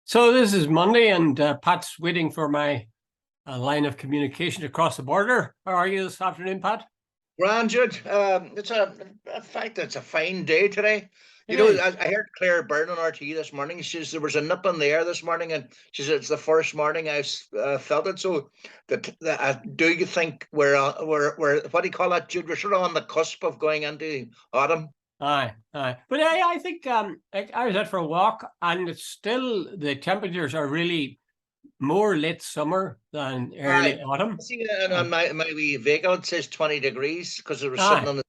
So this is Monday, and Pat's waiting for my line of communication across the border. How are you this afternoon, Pat? Grand, Jude. It's a fact. It's a fine day today. It I heard Claire Byrne on RTE this morning. She's there was a nip in the air this morning, and she said it's the first morning I've felt it. So, do you think we're what do you call that, Jude? We're sort of on the cusp of going into autumn. Aye, aye. But I think I was out for a walk, and it's still the temperatures are really more late summer than early Aye, autumn. I see it on Um, my wee vehicle. It says 20 degrees because it was sitting aye, on the.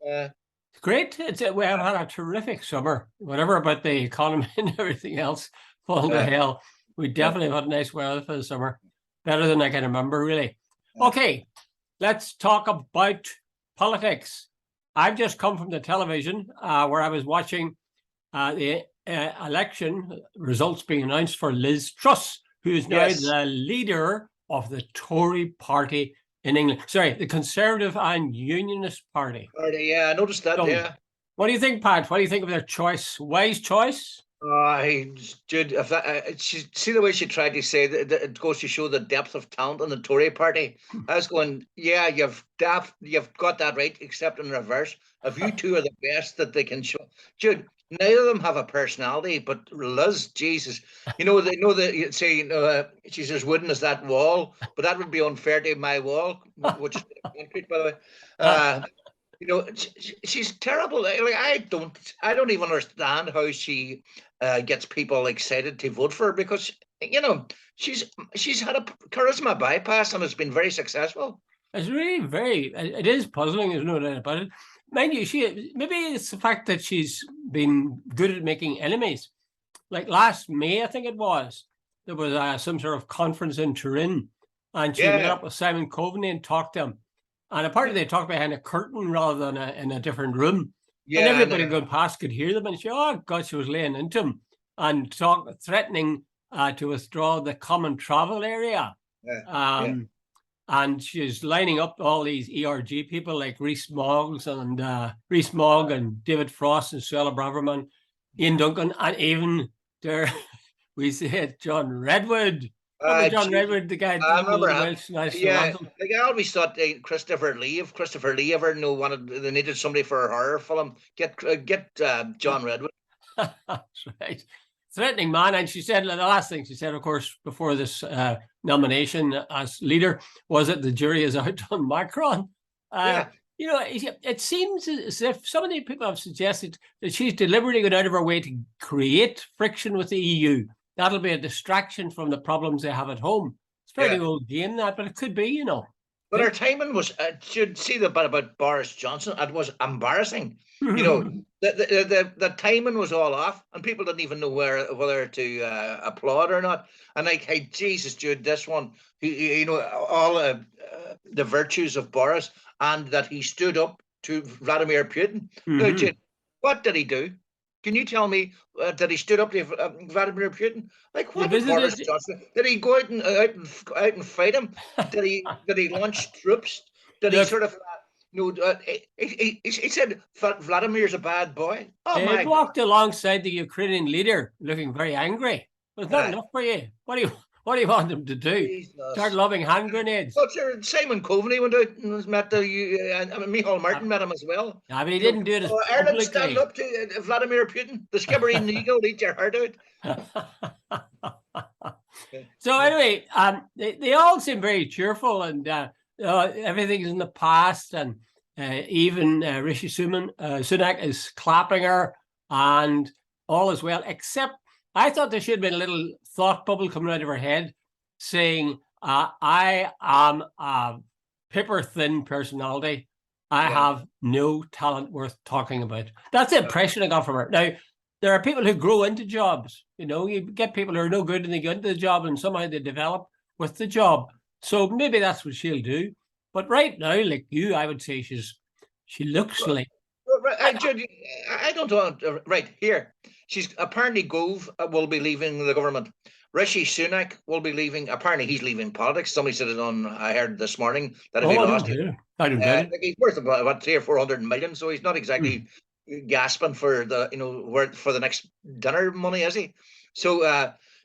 Uh, it's great. We have had a terrific summer. Whatever about the economy and everything else falling to uh, hell, we definitely had nice weather for the summer. Better than I can remember, really. Okay, let's talk about politics. I've just come from the television where I was watching the election results being announced for Liz Truss, who is now yes. the leader of the Tory party in England. Sorry, the Conservative and Unionist Party. Yeah, I noticed that. So, Yeah. what do you think, Pat? What do you think of their choice? Wise choice? I Jude, if that, she see the way she tried to say that it goes to show the depth of talent in the Tory party. I was going, yeah, you've got that right, except in reverse. If you two are the best that they can show, Jude, neither of them have a personality, but Liz, Jesus, they know that you say, she's as wooden as that wall, but that would be unfair to my wall, which is concrete, by the way. Uh, she's terrible. Like, I don't even understand how she gets people excited to vote for her because she's had a charisma bypass and it's been very successful. It's really it is puzzling, there's no doubt about it. Mind you, maybe it's the fact that she's been good at making enemies. Like last May, I think it was, there was some sort of conference in Turin, and she met Yeah, up with Simon Coveney and talked to him. And apparently, they talked behind a curtain rather than in a different room. And yeah, everybody going past could hear them. And oh God, she was laying into him and threatening to withdraw the common travel area. yeah, yeah. Um, and she's lining up all these ERG people like Rees Mogg and David Frost and Suella Braverman, Ian Duncan, and even there we said John Redwood. Remember John Gee, Redwood, the guy I doing remember the him. Welsh national Yeah, anthem? like I always thought if Christopher Lee ever wanted they needed somebody for a horror film, get John Redwood. That's right. Threatening man. And she said, the last thing she said, of course, before this nomination as leader, was that the jury is out on Macron. Yeah, It seems as if some of the people have suggested that she's deliberately going out of her way to create friction with the EU. That'll be a distraction from the problems they have at home. It's a fairly yeah. old game, that, but it could be. But her timing was, should see the bit about Boris Johnson. It was embarrassing. You know, the timing was all off, and people didn't even know whether to applaud or not. And like, hey, Jesus, Jude, this one, all the virtues of Boris, and that he stood up to Vladimir Putin. Now, Jude, what did he do? Can you tell me that he stood up to Vladimir Putin? Like, You what did Boris visited. Johnson? Did he go out and fight him? Did he launch troops? Did he Look, sort of he said Vladimir's a bad boy. Oh he my walked alongside the Ukrainian leader, looking very angry. Was that God! enough for you? What do you want him to do? Start Jesus. lobbing hand grenades? But sure, Simon Coveney went out and met and Micheál Uh, Martin met him as well. but he didn't do it as Ireland stand publicly. up to Vladimir Putin. The Skibbereen Eagle, eat your heart out. Yeah, So yeah, anyway, they all seem very cheerful, and everything's in the past, and even Rishi Sunak is clapping her, and all is well. Except I thought there should have been a little thought bubble coming out of her head, saying, "I am a paper thin personality. I yeah. have no talent worth talking about." That's the impression I got from her. Now, there are people who grow into jobs. You get people who are no good and they go into the job and somehow they develop with the job. So maybe that's what she'll do. But right now, like you, I would say she looks like. Well, right, I, I don't want right here. She's apparently Gove will be leaving the government. Rishi Sunak will be leaving. Apparently, he's leaving politics. Somebody said it on. I heard this morning that if he oh, I don't lost, get it. I don't get it. like he's worth about 300 or 400 million. So he's not Hmm. exactly gasping for for the next dinner money, is he? So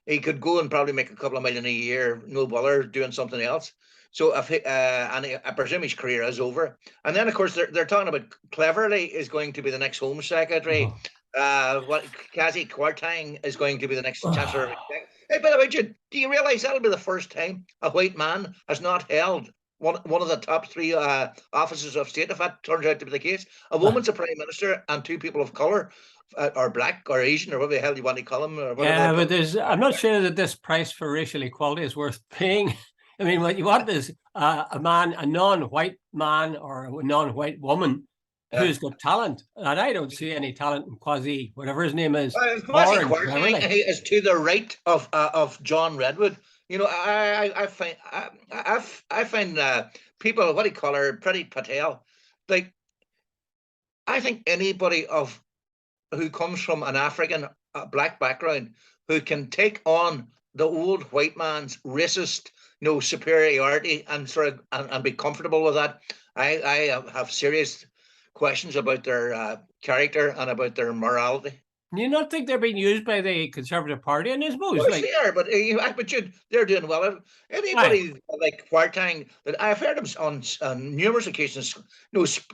he could go and probably make a couple of million a year, no bother doing something else. So if I presume his career is over. And then of course they're talking about Cleverly is going to be the next Home Secretary. What Kazi Kwarteng is going to be the next Chancellor of Exchequer. Hey, by the way, do you realise that'll be the first time a white man has not held one of the top three offices of state, if that turns out to be the case? A woman's a prime minister and two people of colour, or black or Asian or whatever the hell you want to call them. Or yeah, but I'm not sure that this price for racial equality is worth paying. I mean, what you want is a non-white man or a non-white woman who's got talent. And I don't see any talent in Kwasi, whatever his name is. Kwasi Kwarteng is to the right of John Redwood. You know, I find people, what do you call her, Pretty Patel, like, I think anybody who comes from an African black background who can take on the old white man's racist, superiority and and be comfortable with that. I have serious questions about their character and about their morality. Do you not think they're being used by the Conservative Party? And I suppose, Of course they are, but they're doing well. Anybody like Kwarteng, that I've heard him on numerous occasions,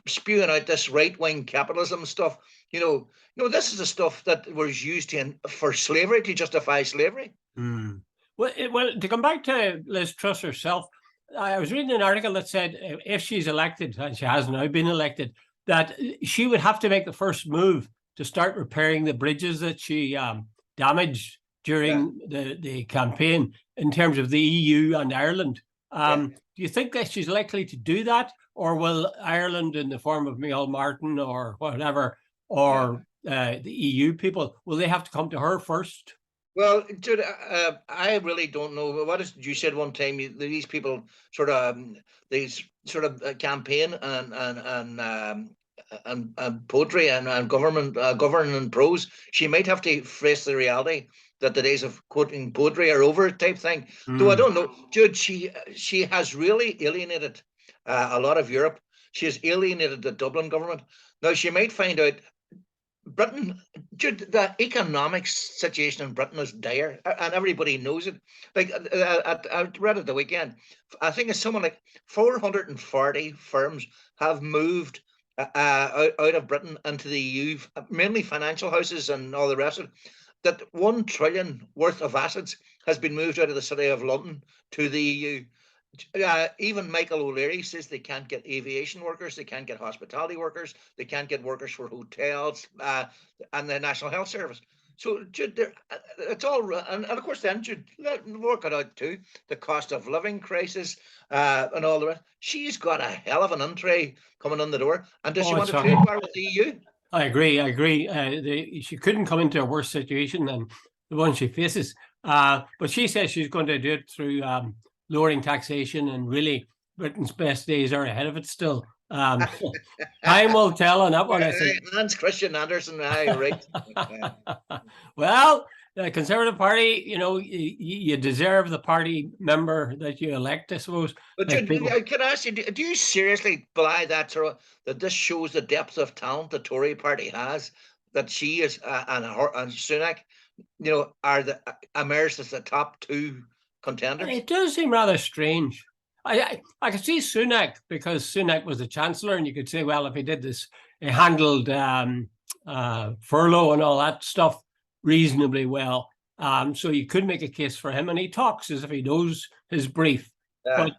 spewing out this right-wing capitalism stuff. This is the stuff that was used for slavery, to justify slavery. Well, to come back to Liz Truss herself, I was reading an article that said if she's elected, and she has now been elected, that she would have to make the first move to start repairing the bridges that she damaged during the campaign in terms of the EU and Ireland. Do you think that she's likely to do that, or will Ireland, in the form of Micheál Martin or whatever, or the EU people, will they have to come to her first? Well, Jude, I really don't know. You said one time these people campaign and poetry and governing prose. She might have to face the reality that the days of quoting poetry are over, type thing. Though I don't know, Jude. She has really alienated a lot of Europe. She has alienated the Dublin government. Now she might find out. Britain, Jude, the economic situation in Britain is dire, and everybody knows it. Like I read it the weekend. I think it's something like 440 firms have moved out of Britain into the EU, mainly financial houses and all the rest of it. That 1 trillion worth of assets has been moved out of the city of London to the EU. Even Michael O'Leary says they can't get aviation workers, they can't get hospitality workers, they can't get workers for hotels and the National Health Service. So, Jude, it's all, and of course, then, Jude, work it out too, the cost of living crisis and all the rest. She's got a hell of an entree coming on the door. And does she want to trade war with the EU? I agree. She couldn't come into a worse situation than the one she faces. But she says she's going to do it through lowering taxation, and really Britain's best days are ahead of it still. Time will tell on that one, I think. Hans Christian Andersen, right. Well, the Conservative Party, you deserve the party member that you elect, I suppose. But can I ask you, do you seriously believe that this shows the depth of talent the Tory party has, that she is and Sunak, are emerged as the top two contenders? It does seem rather strange. I could see Sunak, because Sunak was the Chancellor, and you could say, well, if he did this, he handled furlough and all that stuff reasonably well. So you could make a case for him, and he talks as if he knows his brief. But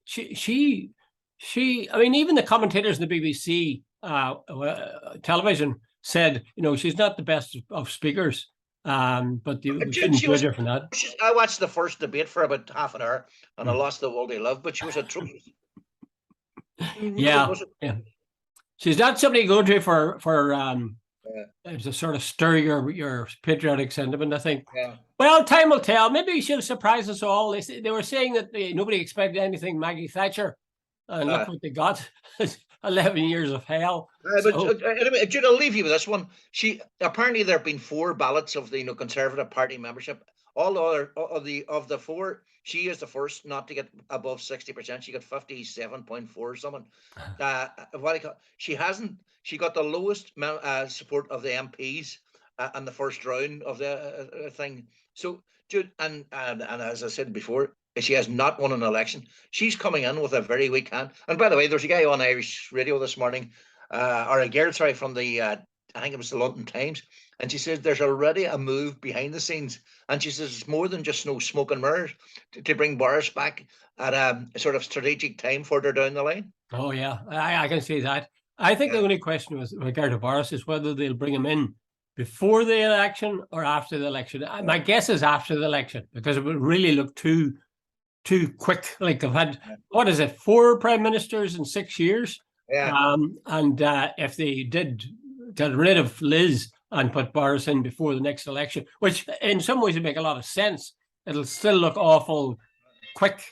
she, I mean, even the commentators in the BBC television said, she's not the best of speakers. But we shouldn't judge her for that. I watched the first debate for about half an hour, and I lost the will they love, but she was atrocious. Yeah. She's not somebody to go to for to sort of stir your patriotic sentiment, I think. Yeah. Well, time will tell. Maybe she'll surprise us all. They were saying that nobody expected anything Maggie Thatcher, and look what they got. 11 years of hell. Anyway, Jude, I'll leave you with this one. Apparently there have been 4 ballots of the Conservative Party membership. All of the 4, she is the first not to get above 60%. She got 57.4 or something. She got the lowest support of the MPs in the first round of the thing. So, Jude, and as I said before, she has not won an election. She's coming in with a very weak hand. And by the way, there's a guy on Irish radio this morning, or a girl, sorry, from the, I think it was the London Times, and she says there's already a move behind the scenes. And she says it's more than just no smoke and mirrors to bring Boris back at a sort of strategic time further down the line. Oh, yeah, I can see that. I think the only question with regard to Boris is whether they'll bring him in before the election or after the election. My guess is after the election, because it would really look too quick. Like they've had, what is it, 4 prime ministers in 6 years? Yeah. And if they did get rid of Liz and put Boris in before the next election, which in some ways would make a lot of sense, it'll still look awful quick,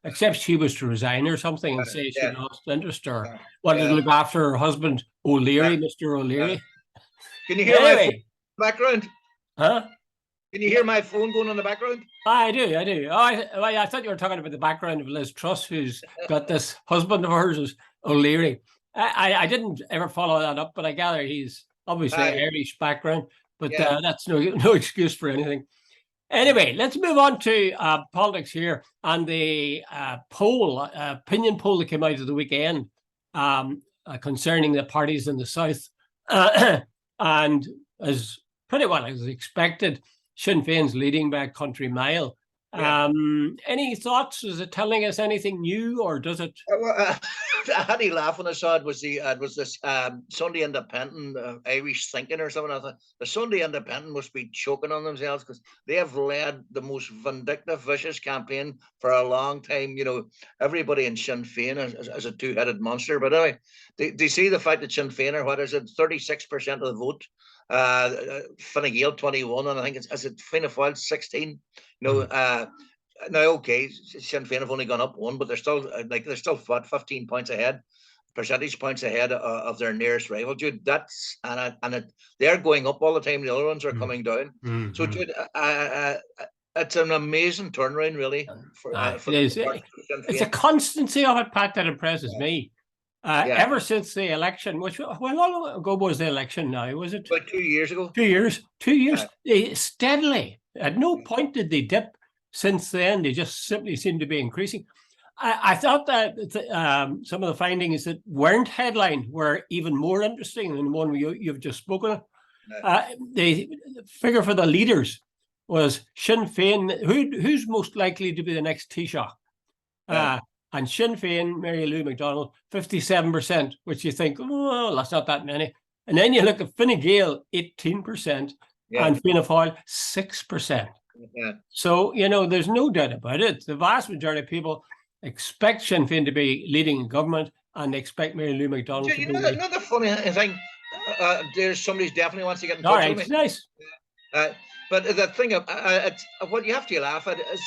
except she was to resign or something and say she lost interest, or wanted to look after her husband, O'Leary, Mr. O'Leary. Can you hear my phone in the background? Huh? Can you hear my phone going in the background? I do. Oh, I thought you were talking about the background of Liz Truss, who's got this husband of hers, O'Leary. I didn't ever follow that up, but I gather he's obviously Irish background, but that's no excuse for anything. Anyway, let's move on to politics here, and the opinion poll that came out of the weekend concerning the parties in the South, and as pretty well as expected, Sinn Féin's leading by a country mile. Any thoughts? Is it telling us anything new, or does it? I had a laugh when I saw it. Was this Sunday Independent Irish thinking or something? I thought the Sunday Independent must be choking on themselves, because they have led the most vindictive, vicious campaign for a long time. Everybody in Sinn Féin is a two-headed monster. But anyway, they see the fact that Sinn Féin are, what is it, 36% of the vote. Fine Gael 21, and I think is it Fianna Fáil 16. Now, okay, Sinn Féin have only gone up 1, but they're still what, 15 points ahead, percentage points ahead of their nearest rival. Jude, they're going up all the time. The other ones are coming down. So, Jude, it's an amazing turnaround, really. It is. It's a constancy of it, Pat, that impresses me. Ever since the election, which, how long ago was the election now? Was it about 2 years ago? 2 years. 2 years. They steadily, at no point did they dip since then. They just simply seem to be increasing. I thought that some of the findings that weren't headlined were even more interesting than the one you've just spoken of. The figure for the leaders was Sinn Féin. Who's most likely to be the next Taoiseach? And Sinn Féin, Mary Lou McDonald, 57%, which you think, oh, that's not that many. And then you look at Fine Gael, 18%, and Fianna Fáil, 6%. So, there's no doubt about it. The vast majority of people expect Sinn Féin to be leading in government, and they expect Mary Lou McDonald to be leading. Another funny thing, there's somebody definitely wants to get in touch with me. Nice. But the thing, what you have to laugh at is,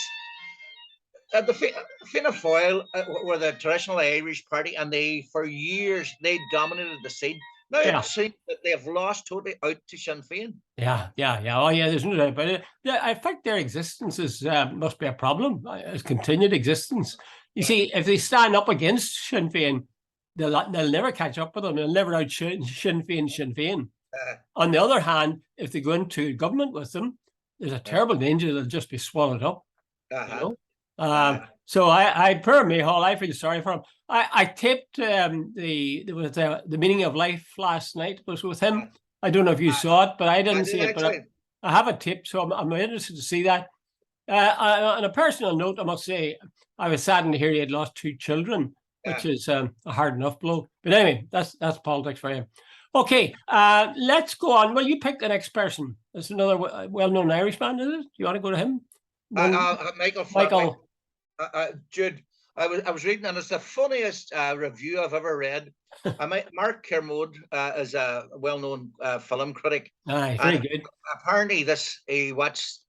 the Fianna Fáil were the traditional Irish party, and for years they dominated the scene. Now it seems that they have lost totally out to Sinn Féin. Yeah. Oh, yeah. There's no doubt about it. I think their existence must be a problem. As continued existence. You see, if they stand up against Sinn Féin, they'll never catch up with them. They'll never out Sinn Féin. On the other hand, if they go into government with them, there's a terrible danger they'll just be swallowed up. So poor Mayhall, I feel sorry for him. I taped the meaning of life last night. It was with him. I don't know if you saw it, but I didn't see it. But I have a tip, so I'm interested to see that. On a personal note, I must say I was saddened to hear he had lost 2 children, which is a hard enough blow. But anyway, that's politics for you. Okay, let's go on. Well, you pick the next person. There's another well-known Irishman, is it? Do you want to go to him? Michael. Jude, I was reading, and it's the funniest review I've ever read. Mark Kermode is a well-known film critic. Very good. Apparently, he watched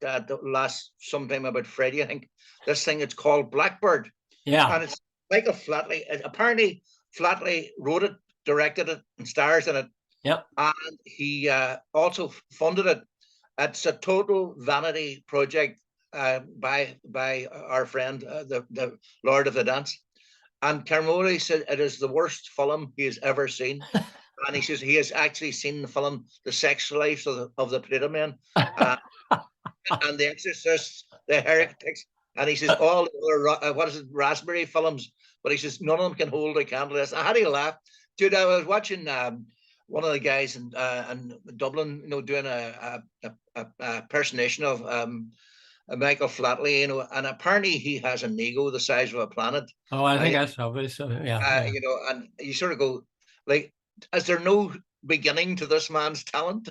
sometime about Friday, I think. This thing, it's called Blackbird. Yeah. And it's Michael Flatley. Apparently, Flatley wrote it, directed it, and stars in it. Yep. And he also funded it. It's a total vanity project. By our friend, the Lord of the Dance, and Kermode said it is the worst film he has ever seen. and he says he has actually seen the film The Sexual Lives of the Potato Men, and The Exorcists, The Heretics, and he says all the other, what is it, raspberry films, but he says none of them can hold a candle to this. I had to laugh, dude. I was watching one of the guys in Dublin, doing a impersonation of Michael Flatley, and apparently he has an ego the size of a planet. Oh, I think that's obvious. So, yeah. And you sort of go, like, is there no beginning to this man's talent?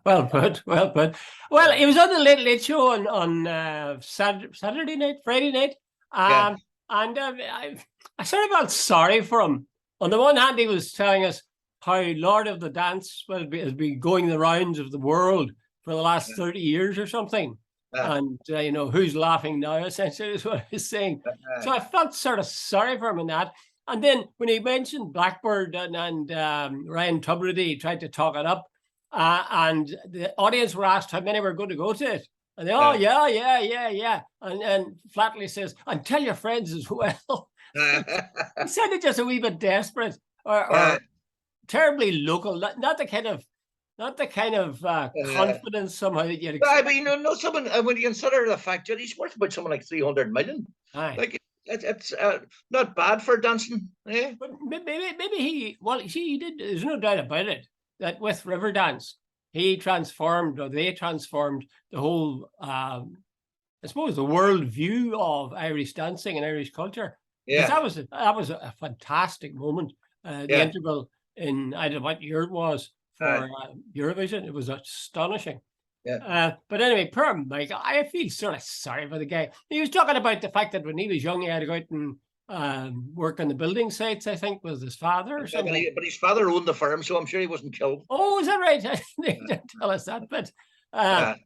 Well put, well put. Well, he was on the Late Late Show on Saturday night, Friday night, Yeah. and I sort of felt sorry for him. On the one hand, he was telling us how Lord of the Dance has been going the rounds of the world for the last 30 years or something. And, who's laughing now, essentially, is what he's saying. So I felt sort of sorry for him in that. And then when he mentioned Blackbird and Ryan Tubridy, he tried to talk it up. And the audience were asked how many were going to go to it. And they, yeah. And Flatley says, and tell your friends as well. He sounded just a wee bit desperate or terribly local, not the kind of confidence somehow that you'd expect. I mean, someone, when you consider the fact that he's worth about something like 300 million. Aye. Like, it's not bad for dancing. Yeah. But maybe he did. There's no doubt about it that with Riverdance, they transformed the whole, I suppose, the world view of Irish dancing and Irish culture. Yeah. That was a fantastic moment. The interval in, I don't know what year it was for Eurovision. It was astonishing. Yeah. But anyway, poor Mike, I feel sort of sorry for the guy. He was talking about the fact that when he was young, he had to go out and work on the building sites, I think, with his father or something. But his father owned the firm, so I'm sure he wasn't killed. Oh, is that right? They didn't tell us that, but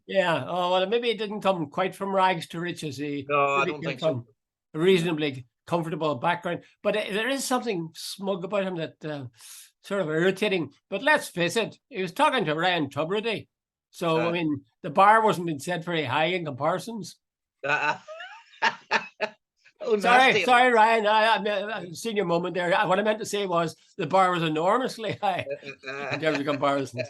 yeah. Oh, well, maybe it didn't come quite from rags to riches. No, I don't think so. A reasonably comfortable background, but there is something smug about him that sort of irritating. But let's face it, he was talking to Ryan Tubridy. So, I mean, the bar wasn't being set very high in comparisons. Oh, sorry, Ryan. I've seen your moment there. What I meant to say was the bar was enormously high in terms of comparisons.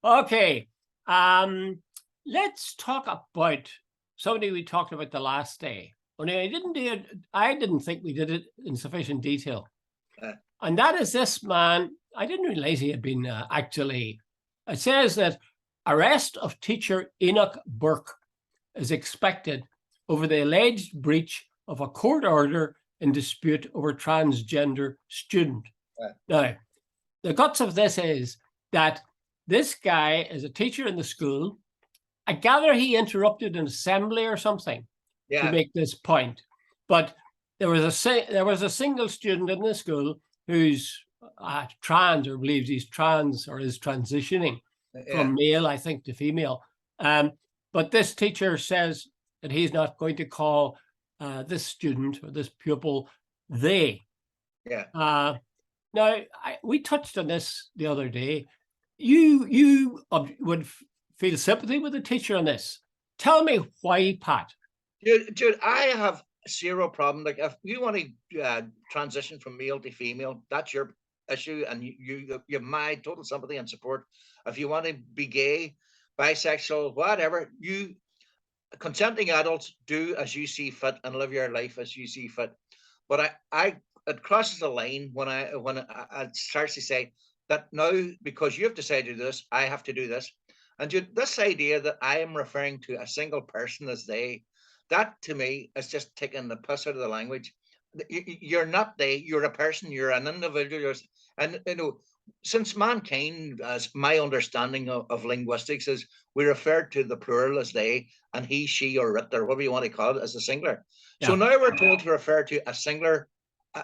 Okay. Let's talk about somebody we talked about the last day. Only I didn't think we did it in sufficient detail. And that is this man. I didn't realize he had been actually. It says that arrest of teacher Enoch Burke is expected over the alleged breach of a court order in dispute over transgender student. Now, the guts of this is that this guy is a teacher in the school. I gather he interrupted an assembly or something to make this point. But there was a single student in the school who's trans, or believes he's trans, or is transitioning from male, I think, to female. But this teacher says that he's not going to call this student or this pupil they. Now, we touched on this the other day. You would feel sympathy with the teacher on this. Tell me why, Pat. Jude, I have zero problem. Like, if you want to transition from male to female, that's your issue, and you have my total sympathy and support. If you want to be gay, bisexual, whatever, you consenting adults do as you see fit and live your life as you see fit. But it crosses the line when it starts to say that now, because you've decided to do this, I have to do this. And this idea that I am referring to a single person as they, that to me is just taking the piss out of the language. You're not they, you're a person, you're an individual. And, since mankind, as my understanding of linguistics is, we refer to the plural as they, and he, she, or it, or whatever you want to call it, as a singular. Yeah. So now we're told to refer to a singular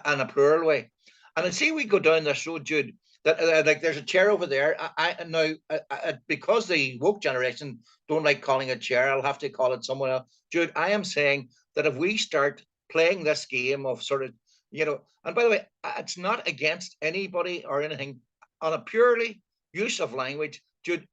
and a plural way. And I see we go down this road, Jude, that like there's a chair over there. Because the woke generation don't like calling it chair, I'll have to call it someone else. Jude, I am saying that if we start playing this game of sort of, and by the way, it's not against anybody or anything, on a purely use of language, Jude,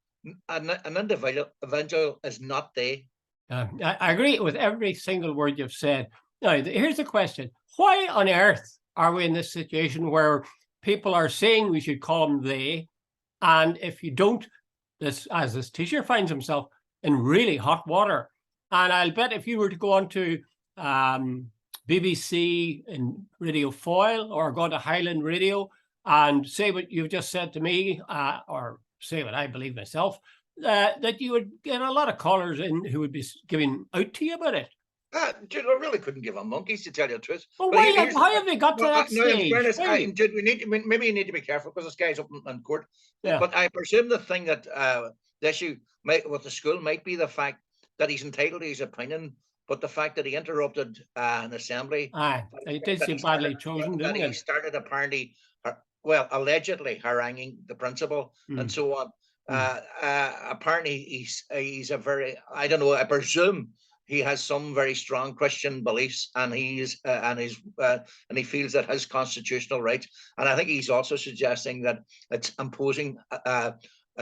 an individual is not they. I agree with every single word you've said. Now, here's the question. Why on earth are we in this situation where people are saying we should call them they, and if you don't, as this teacher finds himself in really hot water. And I'll bet if you were to go on to BBC in Radio Foyle or go to Highland Radio and say what you've just said to me, or say what I believe myself, that you would get a lot of callers in who would be giving out to you about it. Jude, I really couldn't give a monkeys, to tell you the truth. Well, how have they got to that stage? In fairness, Jude, maybe you need to be careful because this guy's up in court. Yeah. But I presume the thing that the issue with the school might be the fact that he's entitled to his opinion, but the fact that he interrupted an assembly. It did seem badly chosen, didn't it? He started apparently, allegedly haranguing the principal and so on. Apparently, he's a very, I don't know, I presume he has some very strong Christian beliefs, and he feels that his constitutional rights. And I think he's also suggesting that it's imposing a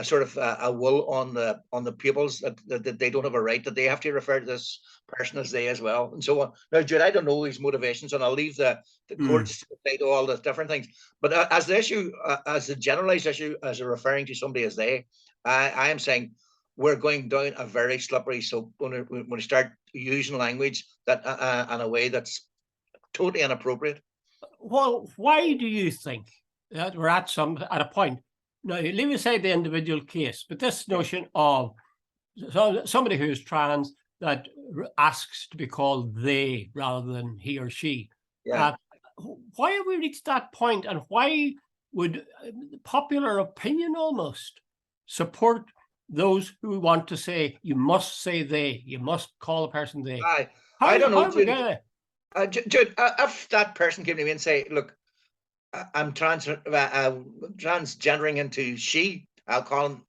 sort of a will on the pupils that they don't have a right, that they have to refer to this person as they as well, and so on. Now, Jude, I don't know his motivations, and I'll leave the courts to decide all the different things. But as the issue, as the generalized issue, as referring to somebody as they, I am saying we're going down a very slippery slope when we start using language that in a way that's totally inappropriate. Well, why do you think that we're at a point? Now, leave aside the individual case, but this notion of somebody who is trans that asks to be called they rather than he or she. Yeah. Why have we reached that point, and why would popular opinion almost support those who want to say you must say they, you must call a person they? I don't know, Jude. Jude, if that person came to me and say, "Look, I'm transgendering into she," I'll call him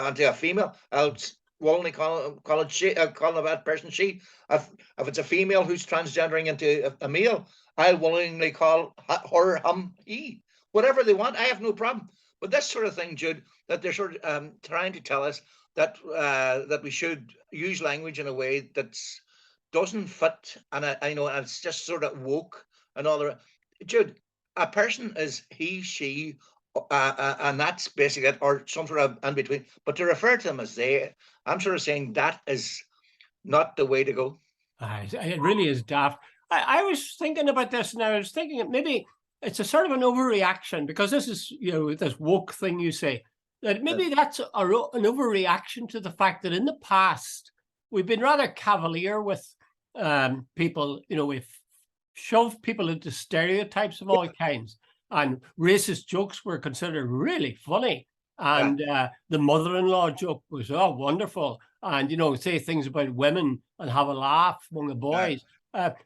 into a female. I'll willingly call it she. I'll call that person she. If it's a female who's transgendering into a male, I'll willingly call her him he. Whatever they want, I have no problem. But this sort of thing, Jude, that they're sort of trying to tell us that that we should use language in a way that doesn't fit, and I know it's just sort of woke and all that. Jude, a person is he, she, and that's basically it, or some sort of in between. But to refer to them as they, I'm sort of saying that is not the way to go. It really is daft. I was thinking about this, and I was thinking that maybe it's a sort of an overreaction, because this is, this woke thing you say, that maybe that's an overreaction to the fact that in the past we've been rather cavalier with people. We've shoved people into stereotypes of all kinds, and racist jokes were considered really funny, and the mother-in-law joke was wonderful, and say things about women and have a laugh among the boys.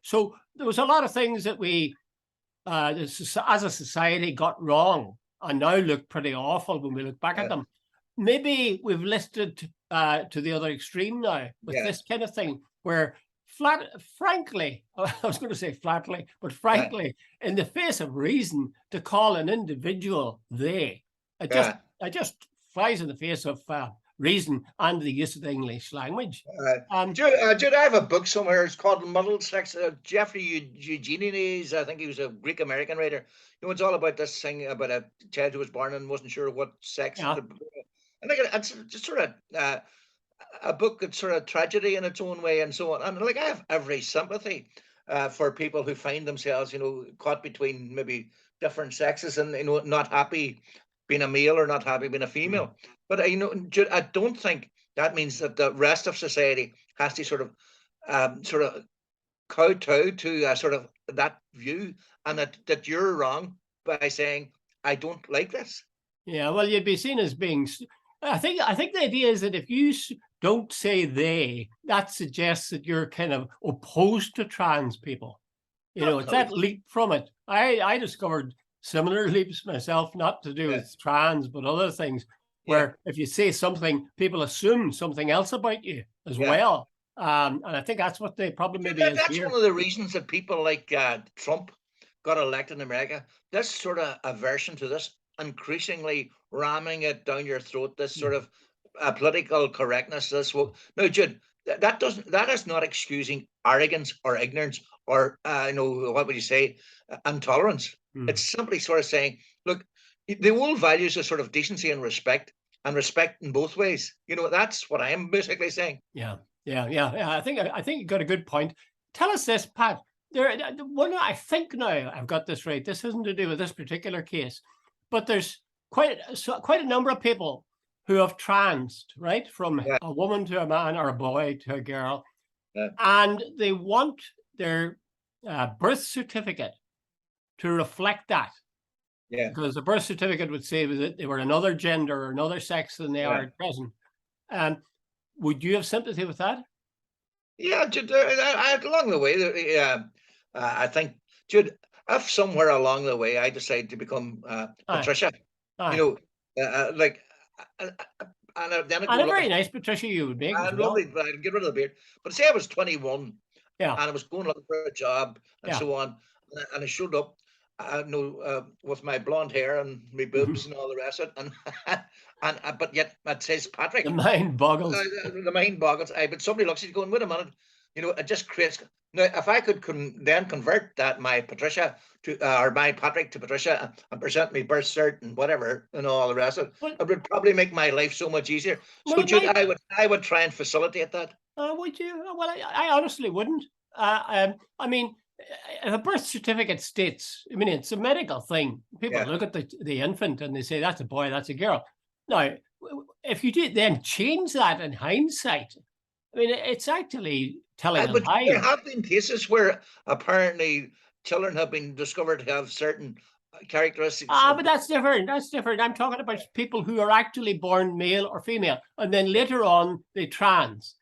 So there was a lot of things that we as a society got wrong and now look pretty awful when we look back at them. Maybe we've listed to the other extreme now with this kind of thing, where frankly, I was going to say flatly, but frankly, in the face of reason, to call an individual they, it just flies in the face of reason and the use of the English language. Jude, I have a book somewhere. It's called Muddled Sex. Jeffrey Eugenides, I think he was a Greek American writer. It's all about this thing about a child who was born and wasn't sure what sex. And it's just sort of a book that's sort of tragedy in its own way and so on. And I have every sympathy for people who find themselves, caught between maybe different sexes and not happy being a male or not happy being a female. But Jude, I don't think that means that the rest of society has to sort of kowtow to sort of that view, and that you're wrong by saying I don't like this. Yeah, well, you'd be seen as being. I think the idea is that if you don't say they, that suggests that you're kind of opposed to trans people. It's that leap from it. I discovered similar leaps myself, not to do with trans, but other things, where if you say something, people assume something else about you as well. And I think that's what the problem maybe is That's here. one of the reasons that people like Trump got elected in America. This sort of aversion to this, increasingly ramming it down your throat, this sort of political correctness. No, Jude, that is not excusing arrogance or ignorance or what would you say, intolerance. It's simply sort of saying, look, the old values of sort of decency and respect in both ways. You know, that's what I'm basically saying. Yeah, yeah. I think you got a good point. Tell us this, Pat. One, I think now I've got this right. This isn't to do with this particular case, but there's quite a number of people who have transed, right, from Yeah, a woman to a man or a boy to a girl, yeah, and they want their birth certificate to reflect that, yeah, because the birth certificate would say that they were another gender or another sex than they are yeah. at present. And would you have sympathy with that? Yeah, Jude, along the way, I think, Jude, if somewhere along the way I decide to become Aye, Patricia, you aye. know, like, uh, uh, and then I go And a looking very for nice Patricia you would make as well. lovely, but I'd get rid of the beard. But say I was 21 Yeah, and I was going looking for a job and yeah. so on, and I showed up, with my blonde hair and my boobs and all the rest of it, and but yet it says The Patrick. mind boggles. The mind boggles. But somebody looks at you going, wait a minute, it just creates. Now, if I could then convert that my Patricia to or my Patrick to Patricia and present me birth cert and whatever and all the rest of it, Well, it would probably make my life so much easier. well, So, it Jude, might. I would try and facilitate that. Would you? Well, I honestly wouldn't. I mean, if a birth certificate states, I mean, it's a medical thing. People Yeah. look at the infant and they say that's a boy, that's a girl. Now, if you did then change that in hindsight, I mean, it's actually telling a But there lie. have been cases where apparently children have been discovered to have certain characteristics Ah, of. but that's different. That's different. I'm talking about people who are actually born male or female, and then later on they trans.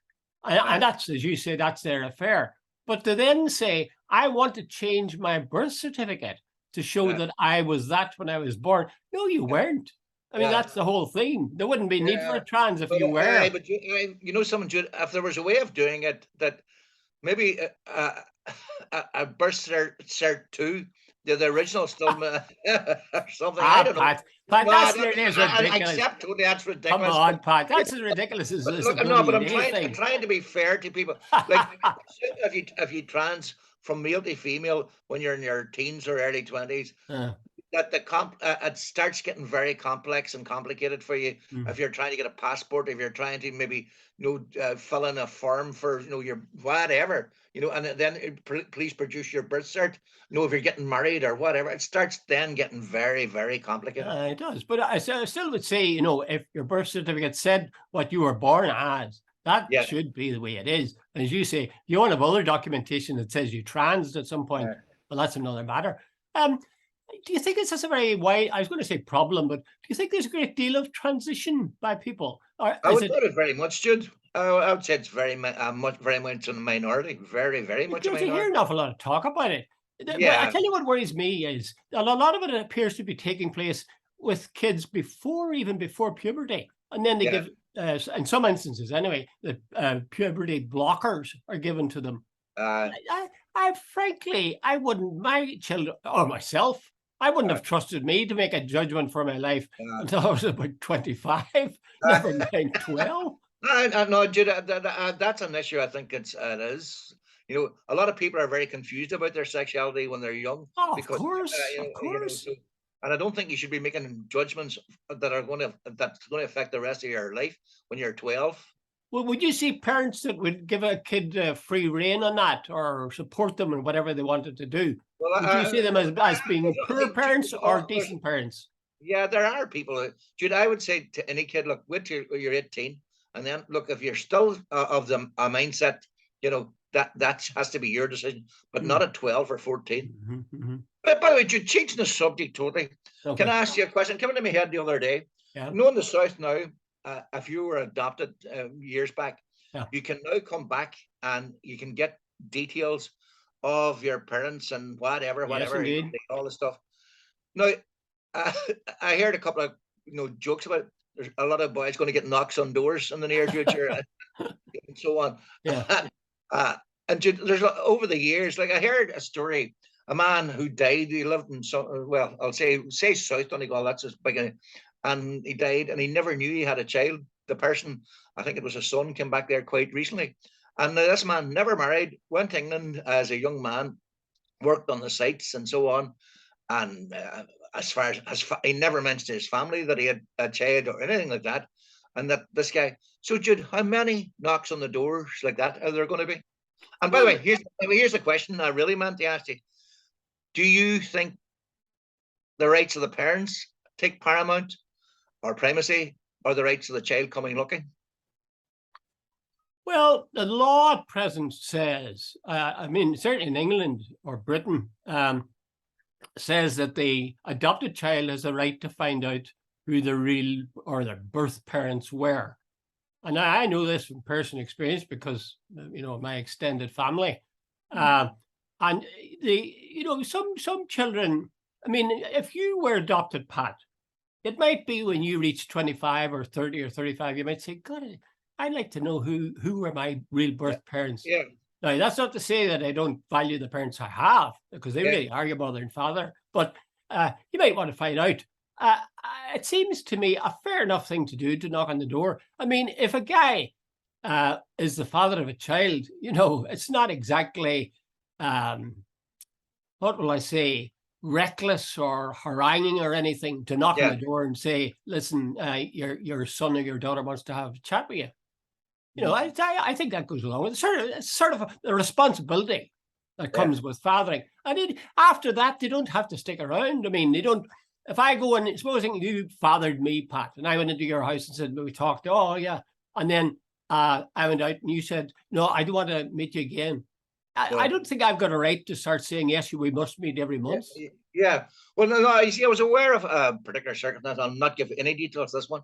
And that's, as you say, that's their affair. But to then say, I want to change my birth certificate to show Yeah, that I was that when I was born. No, you weren't. I mean, yeah, that's the whole thing. There wouldn't be need for yeah. a trans if But you were. someone, Jude, if there was a way of doing it that maybe a birth cert too, the original still or something. I Ah, don't know. Pat, No, that's I ridiculous. accept totally that's Come ridiculous, on, Pat. That's as ridiculous as but this look, no, but bloody I'm day I'm thing. trying to be fair to people. Like, if you trans from male to female when you're in your teens or early 20s, Uh, that it starts getting very complex and complicated for you mm. if you're trying to get a passport, if you're trying to maybe fill in a form for your whatever, and then please produce your birth cert. If you're getting married or whatever, it starts then getting very, very complicated. It does, but I still would say, if your birth certificate said what you were born as, that Yeah. should be the way it is. And as you say, you want to have other documentation that says you transed at some point. Yeah. Well, that's another matter. Do you think this is a very wide, I was going to say problem, but do you think there's a great deal of transition by people? Or I is would it, doubt it very much, Jude. I would say it's very much a minority, very, very much a don't you hear minority. an awful lot of talk about it? But I Yeah, tell you what worries me is a lot of it appears to be taking place with kids even before puberty. And then they yeah. give, in some instances anyway, the puberty blockers are given to them. Uh, I frankly, I wouldn't, my children or myself, I wouldn't uh, have trusted me to make a judgment for my life uh, until I was about 25, uh, never mind 12. no, Jude, that's an issue. I think it is. A lot of people are very confused about their sexuality when they're young Oh, of because, course, of course. so, and I don't think you should be making judgments that's going to affect the rest of your life when you're 12. Well, would you see parents that would give a kid free rein on that or support them in whatever they wanted to do? Well, Would you see them as being poor parents or there's, decent parents? yeah, there are people. Jude, I would say to any kid, look, wait till you're 18, and then look if you're still of the mindset, that has to be your decision, but not at 12 or 14. Mm-hmm. But by the way, Jude, changing the subject totally. Okay. Can I ask you a question? Came into my head the other day. Yeah. In the South now, if you were adopted years back, Yeah. you can now come back and you can get details of your parents and whatever, Yes, indeed. all the stuff. Now, I heard a couple of jokes about there's a lot of boys going to get knocks on doors in the near future and so on. Yeah. And there's over the years, like I heard a story, a man who died. He lived in I'll say South Donegal. That's as big, and he died, and he never knew he had a child. The person, I think it was a son, came back there quite recently, and this man never married, went to England as a young man, worked on the sites and so on, and as far as he never mentioned to his family that he had a child or anything like that, and that this guy. So, Jude, how many knocks on the doors like that are there going to be? And by the way, here's the question I really meant to ask you: do you think the rights of the parents take paramount or primacy, or the rights of the child coming looking? Well, the law at present says, I mean, certainly in England or Britain, says that the adopted child has a right to find out who the real or their birth parents were. And I know this from personal experience because, my extended family. And some children, I mean, if you were adopted, Pat, it might be when you reach 25 or 30 or 35, you might say, God, I'd like to know who were my real birth parents. Yeah. Now, that's not to say that I don't value the parents I have, because they really are your mother and father, but you might want to find out. It seems to me a fair enough thing to do, to knock on the door. I mean, if a guy is the father of a child, it's not exactly, what will I say, reckless or haranguing or anything to knock on the door and say, listen, your son or your daughter wants to have a chat with you. I think that goes along with it's sort of a responsibility that comes with fathering. And after that, they don't have to stick around. I mean, they don't. If I go and supposing you fathered me, Pat, and I went into your house and said, we talked, oh yeah, and then I went out and you said, no, I don't want to meet you again. I don't think I've got a right to start saying, yes, we must meet every month. Yeah. Well, no, you see, I was aware of a particular circumstance. I'll not give any details this one,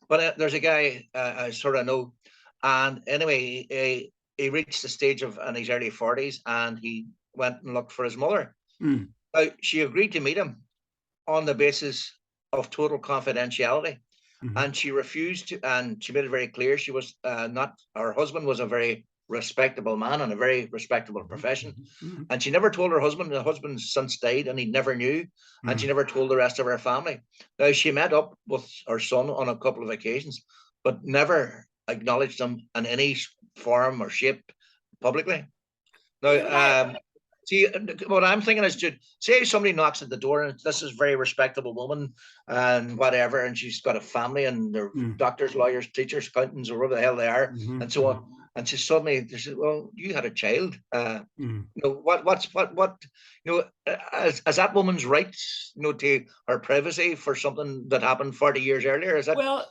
but there's a guy I sort of know. And anyway, he reached the stage of in his early 40s, and he went and looked for his mother. She agreed to meet him on the basis of total confidentiality. And she refused to, and she made it very clear she was not, her husband was a very respectable man in a very respectable profession. And she never told her husband. The husband since died and he never knew. And she never told the rest of her family. Now, she met up with her son on a couple of occasions, but never acknowledged him in any form or shape publicly. Now, see, what I'm thinking is, say somebody knocks at the door and this is a very respectable woman and whatever, and she's got a family and they're doctors, lawyers, teachers, accountants, or whatever the hell they are, and so on. And she suddenly says, "Well, you had a child. Is that woman's rights, to her privacy for something that happened 40 years earlier? Is that?" Well,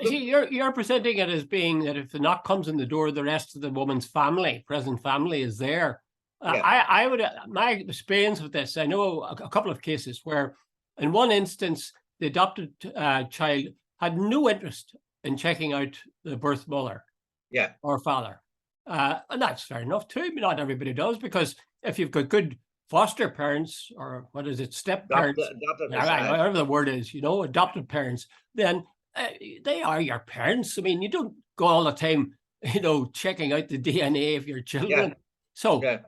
see, you're presenting it as being that if the knock comes in the door, the rest of the woman's family, present family, is there. I would, my experience with this, I know a couple of cases where, in one instance, the adopted child had no interest in checking out the birth mother. Or father. And that's fair enough too. Not everybody does, because if you've got good foster parents, or what is it, step parents, whatever the word is, adopted parents, then they are your parents. I mean, you don't go all the time, checking out the DNA of your children. So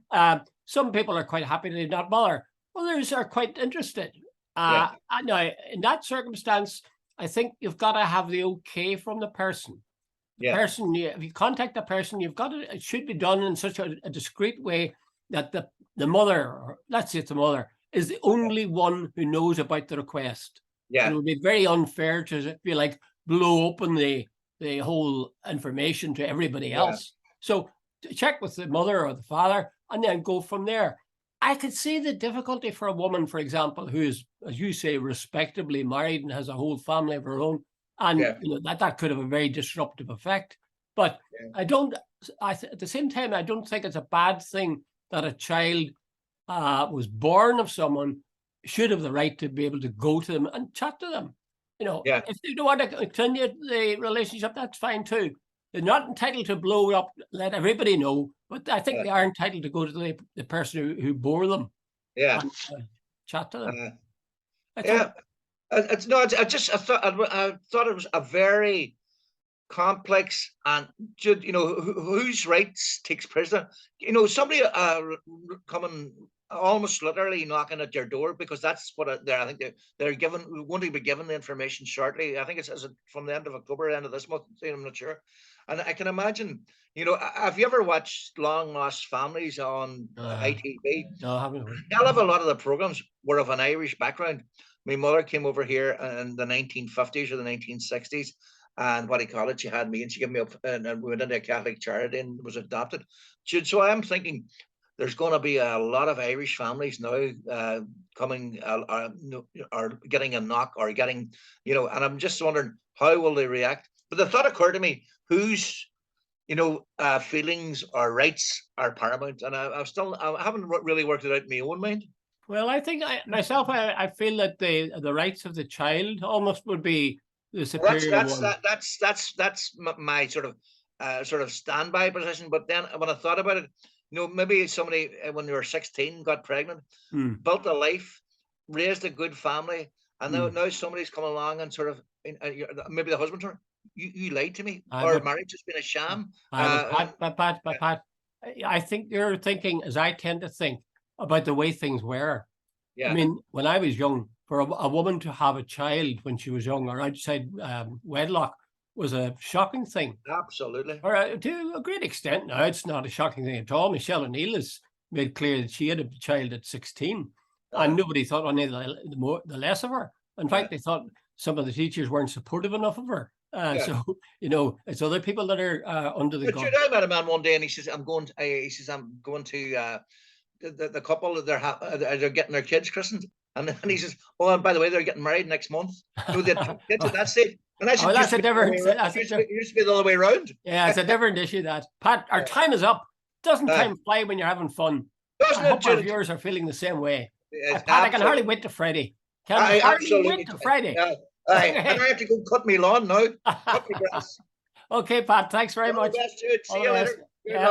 some people are quite happy to not bother. Others are quite interested. Now, in that circumstance, I think you've got to have the okay from the person. Person, if you contact the person, it should be done in such a discreet way that the mother, or let's say it's the mother, is the only one who knows about the request. It would be very unfair to feel like blow open the whole information to everybody else. So check with the mother or the father and then go from there. I could see the difficulty for a woman, for example, who is, as you say, respectably married and has a whole family of her own. And that could have a very disruptive effect. But at the same time, I don't think it's a bad thing that a child was born of someone should have the right to be able to go to them and chat to them. If they don't want to continue the relationship, that's fine too. They're not entitled to blow it up, let everybody know, but I think they are entitled to go to the person who bore them. And chat to them. I thought it was a very complex, and whose rights takes precedent. Somebody coming almost literally knocking at your door, because that's what I think they're going to be given the information shortly. I think it's from the end of October, end of this month. I'm not sure. And I can imagine, have you ever watched Long Lost Families on ITV? No, I haven't. A hell of a lot of the programs were of an Irish background. my mother came over here in the 1950s or the 1960s, and what do you call it? She had me, and she gave me up, and we went into a Catholic charity and was adopted. So I'm thinking there's going to be a lot of Irish families now coming or getting a knock or getting, and I'm just wondering how will they react. But the thought occurred to me, whose feelings or rights are paramount, and I haven't really worked it out in my own mind. Well, I think I feel that the rights of the child almost would be the superior one. That's my sort of standby position. But then when I thought about it, maybe somebody when they were 16 got pregnant, built a life, raised a good family, and now somebody's come along and sort of maybe the husband told her, you lied to me, or marriage has been a sham. Pat, I think you're thinking, as I tend to think, about the way things were. Yeah. I mean, when I was young, for a woman to have a child when she was young or outside wedlock was a shocking thing. Absolutely. Or to a great extent now, it's not a shocking thing at all. Michelle O'Neill has made clear that she had a child at 16, and nobody thought any the less of her. In fact, they thought some of the teachers weren't supportive enough of her. So it's other people that are under the gun. I met a man one day, and he says, "I'm going." I'm going to the couple. They're getting their kids christened, and he says, "Oh, and by the way, they're getting married next month." So they kids at that stage. And I said, that's a different. It used to be the other way around. Yeah, it's a different issue. That Pat, our time is up. Doesn't time fly when you're having fun? Doesn't I hope our viewers are feeling the same way. Pat, I can hardly wait to Friday. I hardly wait to Friday. And I have to go cut me lawn now. Cut me grass. Okay, Pat. Thanks very much. See you later.